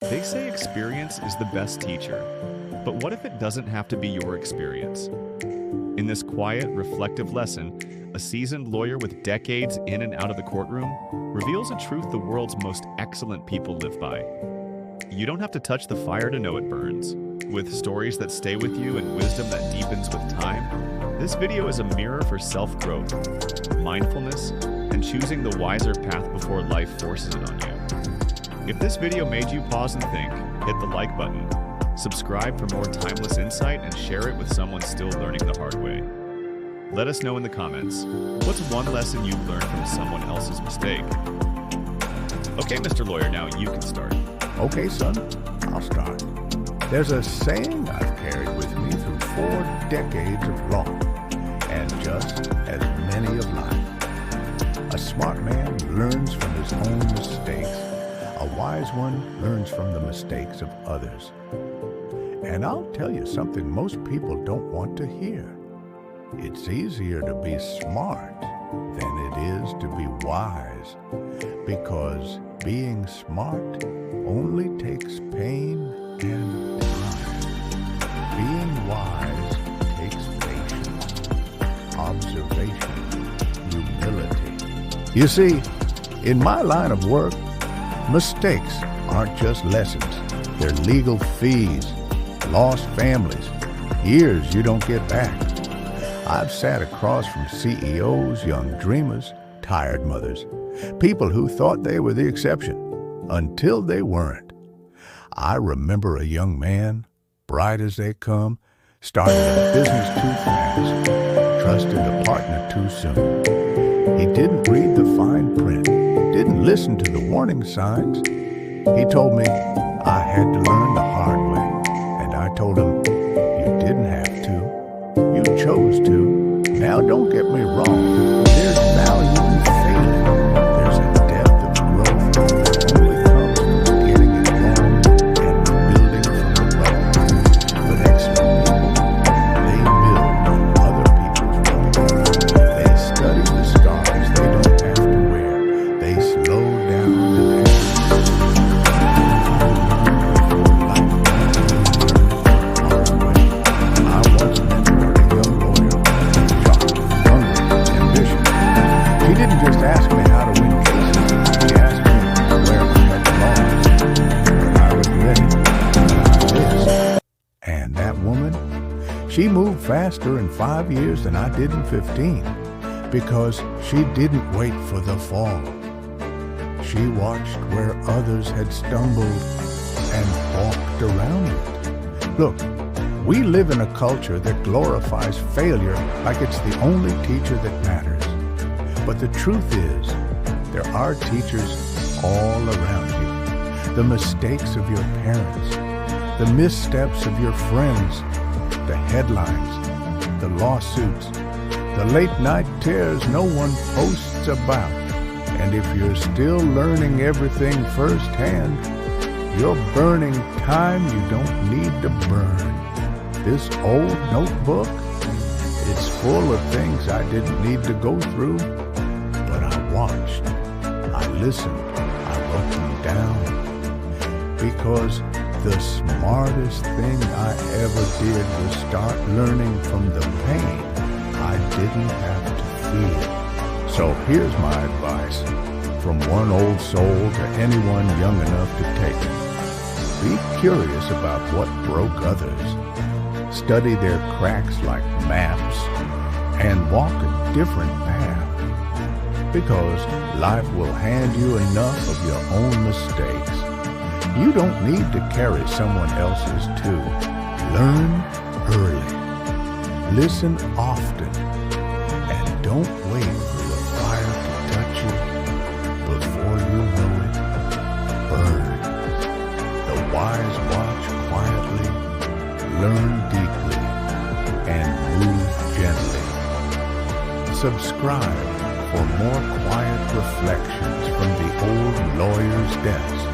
They say experience is the best teacher, but what if it doesn't have to be your experience? In this quiet, reflective lesson, a seasoned lawyer with decades in and out of the courtroom reveals a truth the world's most excellent people live by. You don't have to touch the fire to know it burns. With stories that stay with you and wisdom that deepens with time, this video is a mirror for self-growth, mindfulness, and choosing the wiser path before life forces it on you. If this video made you pause and think, hit the like button, subscribe for more timeless insight, and share it with someone still learning the hard way. Let us know in the comments, what's one lesson you've learned from someone else's mistake? Okay, Mr. Lawyer, now you can start. Okay, son, I'll start. There's a saying I've carried with me through 4 decades of law, and just as many of life. A smart man learns from his own mistakes. A wise one learns from the mistakes of others. And I'll tell you something most people don't want to hear. It's easier to be smart than it is to be wise, because being smart only takes pain and time. Being wise takes patience, observation, humility. You see, in my line of work, mistakes aren't just lessons. They're legal fees, lost families, years you don't get back. I've sat across from CEOs, young dreamers, tired mothers, people who thought they were the exception until they weren't. I remember a young man, bright as they come, started a business too fast, trusted a partner too soon. He didn't read the fine print, didn't listen to the warning signs. He told me I had to learn the hard way, and I told him, you didn't have to. You chose to. Now don't get me wrong, there's value in failing. There's a depth of growth that only comes from getting it wrong and rebuilding from the rubble. But excellent people, they build on other people's rubble. They study the scars they don't have to wear. They slow down and I once mentored a young lawyer, sharp, hungry, ambitious. She didn't just ask me how to win cases. She asked me where I had lost, but I was ready, and I missed. And that woman, she moved faster in 5 years than I did in 15, because she didn't wait for the fall. She watched where others had stumbled and walked around it. Look, we live in a culture that glorifies failure like it's the only teacher that matters. But the truth is, there are teachers all around you. The mistakes of your parents, the missteps of your friends, the headlines, the lawsuits, the late-night tears no one posts about. And if you're still learning everything firsthand, you're burning time you don't need to burn. This old notebook, it's full of things I didn't need to go through, but I watched, I listened, I wrote them down. Because the smartest thing I ever did was start learning from the pain I didn't have to feel. So here's my advice from one old soul to anyone young enough to take it. Be curious about what broke others. Study their cracks like maps and walk a different path. Because life will hand you enough of your own mistakes. You don't need to carry someone else's too. Learn early. Listen often. And don't wait for the fire to touch you. Before you know it, burn. The wise watch quietly, learn deeply, and move gently. Subscribe for more quiet reflections from the old lawyer's desk.